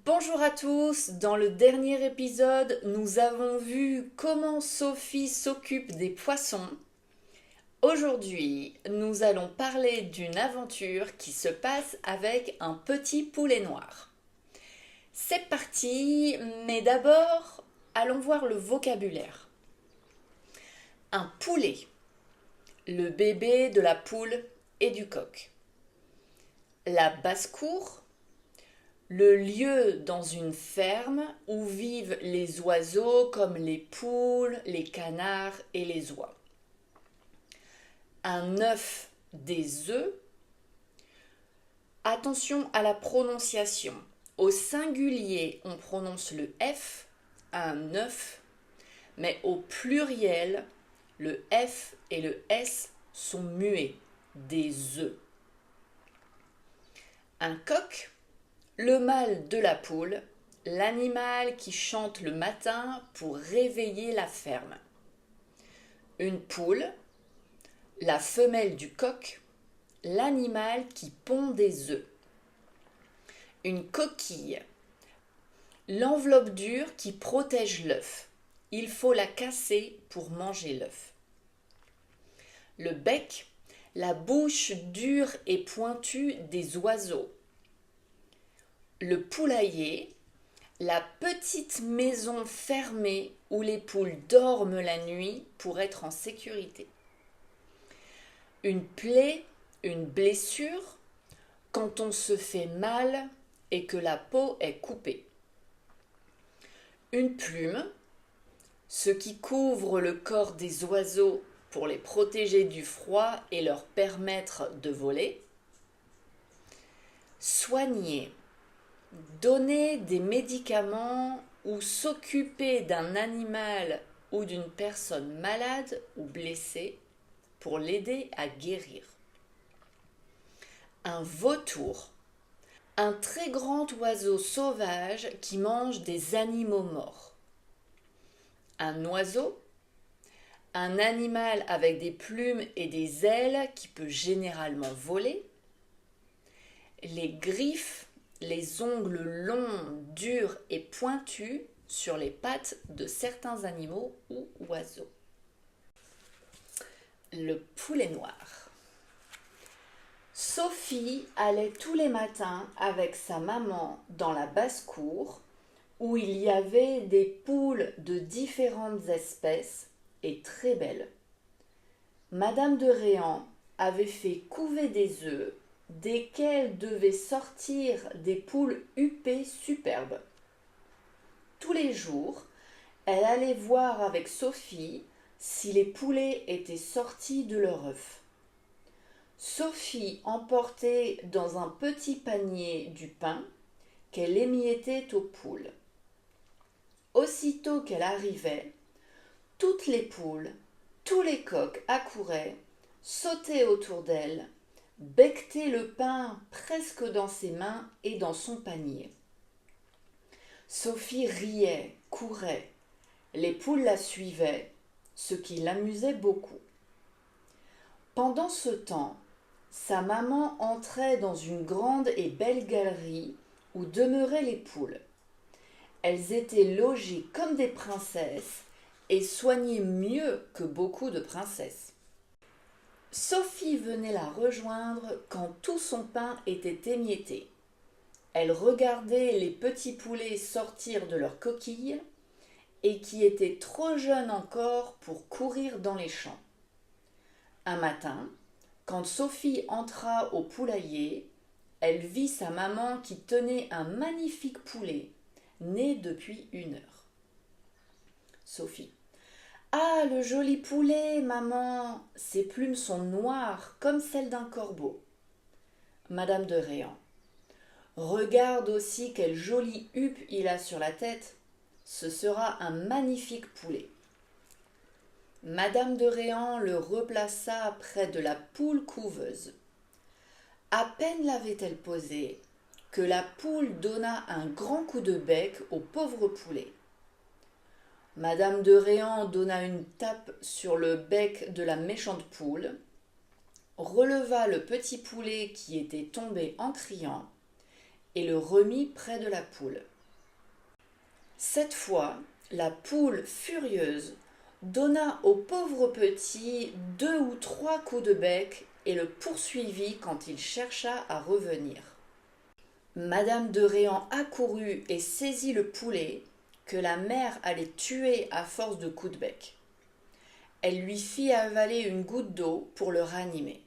Bonjour à tous, dans le dernier épisode, nous avons vu comment Sophie s'occupe des poissons. Aujourd'hui, nous allons parler d'une aventure qui se passe avec un petit poulet noir. C'est parti, mais d'abord, allons voir le vocabulaire. Un poulet, le bébé de la poule et du coq. La basse-cour, le lieu dans une ferme où vivent les oiseaux comme les poules, les canards et les oies. Un œuf, des œufs. Attention à la prononciation. Au singulier, on prononce le F, un œuf, mais au pluriel, le F et le S sont muets, des œufs. Un coq, le mâle de la poule, l'animal qui chante le matin pour réveiller la ferme. Une poule, la femelle du coq, l'animal qui pond des œufs. Une coquille, l'enveloppe dure qui protège l'œuf. Il faut la casser pour manger l'œuf. Le bec, la bouche dure et pointue des oiseaux. Le poulailler, la petite maison fermée où les poules dorment la nuit pour être en sécurité. Une plaie, une blessure, quand on se fait mal et que la peau est coupée. Une plume, ce qui couvre le corps des oiseaux pour les protéger du froid et leur permettre de voler. Soigner, donner des médicaments ou s'occuper d'un animal ou d'une personne malade ou blessée pour l'aider à guérir. Un vautour, un très grand oiseau sauvage qui mange des animaux morts. Un oiseau, un animal avec des plumes et des ailes qui peut généralement voler. Les griffes, les ongles longs, durs et pointus sur les pattes de certains animaux ou oiseaux. Le poulet noir. Sophie allait tous les matins avec sa maman dans la basse-cour où il y avait des poules de différentes espèces et très belles. Madame de Réan avait fait couver des œufs desquels devaient sortir des poules huppées superbes. Tous les jours, elle allait voir avec Sophie si les poulets étaient sortis de leur œuf. Sophie emportait dans un petit panier du pain qu'elle émiettait aux poules. Aussitôt qu'elle arrivait, toutes les poules, tous les coqs accouraient, sautaient autour d'elle, becquetaient le pain presque dans ses mains et dans son panier. Sophie riait, courait. Les poules la suivaient, ce qui l'amusait beaucoup. Pendant ce temps, sa maman entrait dans une grande et belle galerie où demeuraient les poules. Elles étaient logées comme des princesses et soignées mieux que beaucoup de princesses. Sophie venait la rejoindre quand tout son pain était émietté. Elle regardait les petits poulets sortir de leurs coquilles et qui étaient trop jeunes encore pour courir dans les champs. Un matin, quand Sophie entra au poulailler, elle vit sa maman qui tenait un magnifique poulet, né depuis 1 heure. Sophie. Ah, le joli poulet, maman! Ses plumes sont noires comme celles d'un corbeau. Madame de Réan. Regarde aussi quelle jolie huppe il a sur la tête. Ce sera un magnifique poulet. Madame de Réan le replaça près de la poule couveuse. À peine l'avait-elle posé que la poule donna un grand coup de bec au pauvre poulet. Madame de Réan donna une tape sur le bec de la méchante poule, releva le petit poulet qui était tombé en criant et le remit près de la poule. Cette fois, la poule, furieuse, donna au pauvre petit 2 ou 3 coups de bec et le poursuivit quand il chercha à revenir. Madame de Réan accourut et saisit le poulet, que la mère allait tuer à force de coups de bec. Elle lui fit avaler une goutte d'eau pour le ranimer.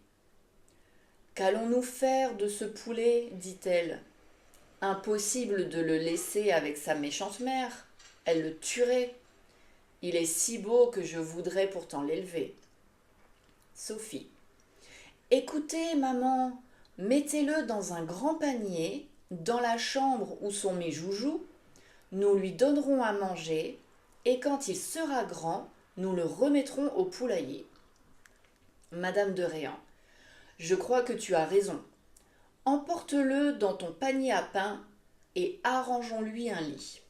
« Qu'allons-nous faire de ce poulet » dit-elle. « Impossible de le laisser avec sa méchante mère, elle le tuerait. Il est si beau que je voudrais pourtant l'élever. » Sophie. « Écoutez, maman, mettez-le dans un grand panier, dans la chambre où sont mes joujoux. Nous lui donnerons à manger, et quand il sera grand, nous le remettrons au poulailler. » Madame de Réan. « Je crois que tu as raison. Emporte-le dans ton panier à pain et arrangeons-lui un lit. »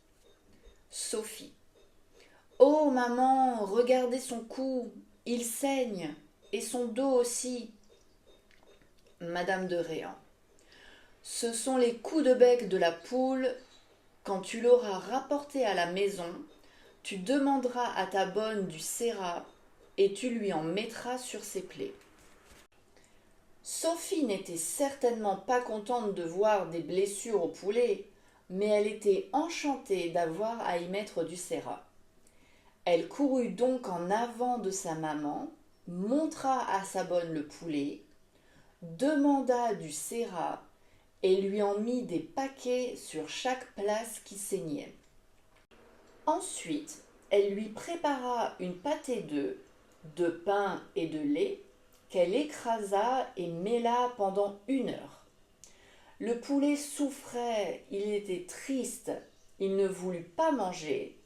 Sophie. « Oh, maman, regardez son cou, il saigne, et son dos aussi. » Madame de Réan. « Ce sont les coups de bec de la poule. Quand tu l'auras rapporté à la maison, tu demanderas à ta bonne du sérat et tu lui en mettras sur ses plaies. » Sophie n'était certainement pas contente de voir des blessures au poulet, mais elle était enchantée d'avoir à y mettre du sérat. Elle courut donc en avant de sa maman, montra à sa bonne le poulet, demanda du sérat et lui en mit des paquets sur chaque place qui saignait. Ensuite, elle lui prépara une pâtée d'œufs, de pain et de lait qu'elle écrasa et mêla pendant 1 heure. Le poulet souffrait, il était triste, il ne voulut pas manger,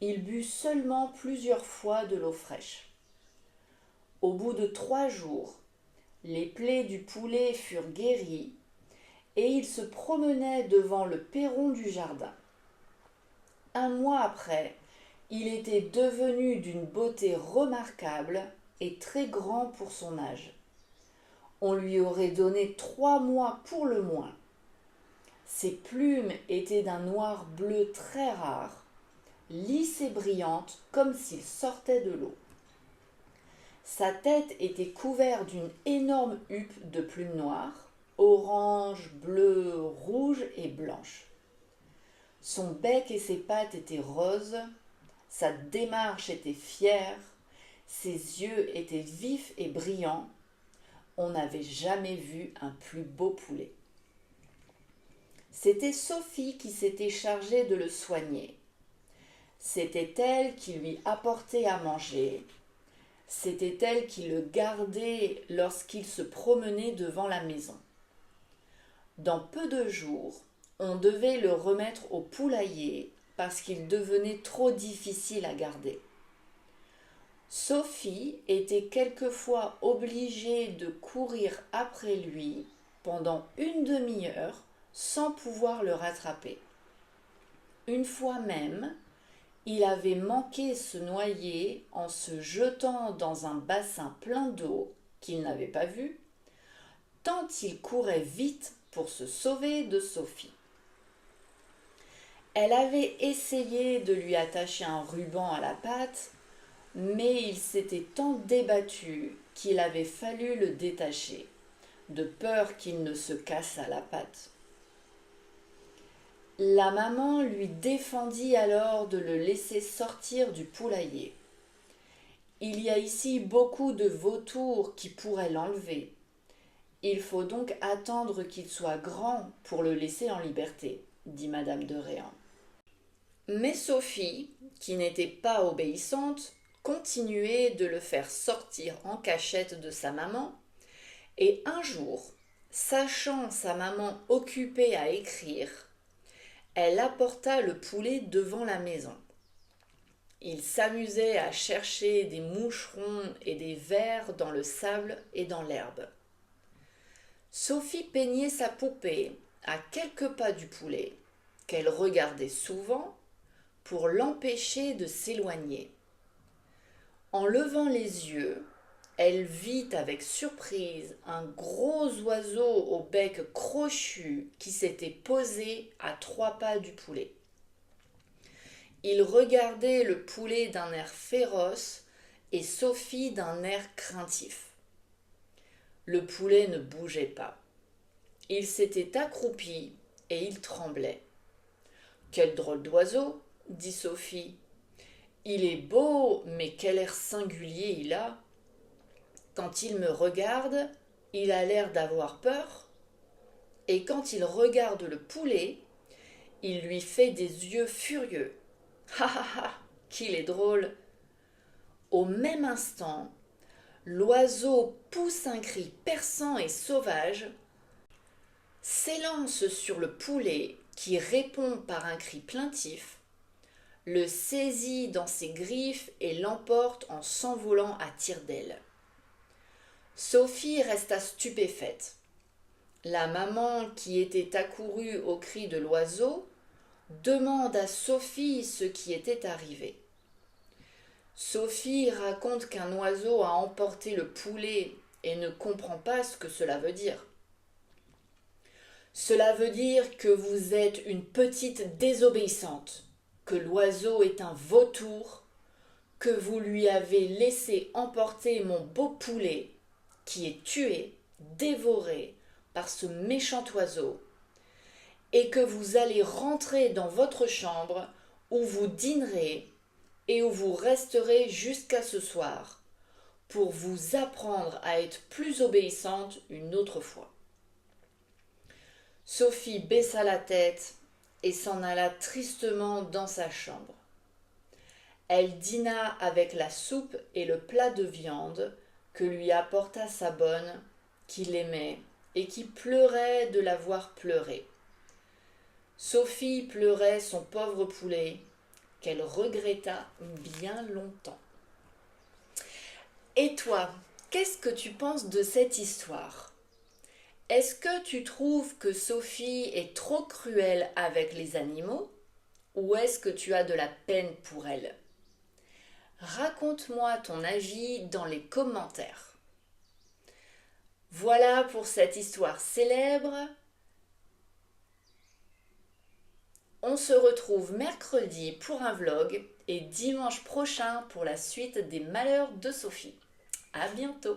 il but seulement plusieurs fois de l'eau fraîche. Au bout de 3 jours, les plaies du poulet furent guéries et il se promenait devant le perron du jardin. 1 mois après, il était devenu d'une beauté remarquable et très grand pour son âge. On lui aurait donné 3 mois pour le moins. Ses plumes étaient d'un noir bleu très rare, lisses et brillantes comme s'il sortait de l'eau. Sa tête était couverte d'une énorme huppe de plumes noires, orange, bleu, rouge et blanche. Son bec et ses pattes étaient roses, sa démarche était fière, ses yeux étaient vifs et brillants. On n'avait jamais vu un plus beau poulet. C'était Sophie qui s'était chargée de le soigner. C'était elle qui lui apportait à manger. C'était elle qui le gardait lorsqu'il se promenait devant la maison. Dans peu de jours, on devait le remettre au poulailler parce qu'il devenait trop difficile à garder. Sophie était quelquefois obligée de courir après lui pendant 1 demi-heure sans pouvoir le rattraper. Une fois même, il avait manqué se noyer en se jetant dans un bassin plein d'eau qu'il n'avait pas vu, tant il courait vite pour se sauver de Sophie. Elle avait essayé de lui attacher un ruban à la patte, mais il s'était tant débattu qu'il avait fallu le détacher, de peur qu'il ne se cassât la patte. La maman lui défendit alors de le laisser sortir du poulailler. « Il y a ici beaucoup de vautours qui pourraient l'enlever. Il faut donc attendre qu'il soit grand pour le laisser en liberté, » dit Madame de Réan. Mais Sophie, qui n'était pas obéissante, continuait de le faire sortir en cachette de sa maman, et un jour, sachant sa maman occupée à écrire, elle apporta le poulet devant la maison. Il s'amusait à chercher des moucherons et des vers dans le sable et dans l'herbe. Sophie peignait sa poupée à quelques pas du poulet, qu'elle regardait souvent pour l'empêcher de s'éloigner. En levant les yeux, elle vit avec surprise un gros oiseau au bec crochu qui s'était posé à 3 pas du poulet. Il regardait le poulet d'un air féroce et Sophie d'un air craintif. Le poulet ne bougeait pas. Il s'était accroupi et il tremblait. « Quel drôle d'oiseau !» dit Sophie. « Il est beau, mais quel air singulier il a ! Quand il me regarde, il a l'air d'avoir peur. Et quand il regarde le poulet, il lui fait des yeux furieux. Ha ha ha, qu'il est drôle !» Au même instant, l'oiseau pousse un cri perçant et sauvage, s'élance sur le poulet qui répond par un cri plaintif, le saisit dans ses griffes et l'emporte en s'envolant à tire-d'aile. Sophie resta stupéfaite. La maman, qui était accourue au cri de l'oiseau, demande à Sophie ce qui était arrivé. Sophie raconte qu'un oiseau a emporté le poulet et ne comprend pas ce que cela veut dire. « Cela veut dire que vous êtes une petite désobéissante, que l'oiseau est un vautour, que vous lui avez laissé emporter mon beau poulet, qui est tué, dévoré par ce méchant oiseau, et que vous allez rentrer dans votre chambre où vous dînerez et où vous resterez jusqu'à ce soir, pour vous apprendre à être plus obéissante une autre fois. » Sophie baissa la tête et s'en alla tristement dans sa chambre. Elle dîna avec la soupe et le plat de viande que lui apporta sa bonne, qui l'aimait et qui pleurait de la voir pleurer. Sophie pleurait son pauvre poulet, qu'elle regretta bien longtemps. Et toi, qu'est-ce que tu penses de cette histoire ? Est-ce que tu trouves que Sophie est trop cruelle avec les animaux ou est-ce que tu as de la peine pour elle ? Raconte-moi ton avis dans les commentaires. Voilà pour cette histoire célèbre. On se retrouve mercredi pour un vlog et dimanche prochain pour la suite des malheurs de Sophie. À bientôt!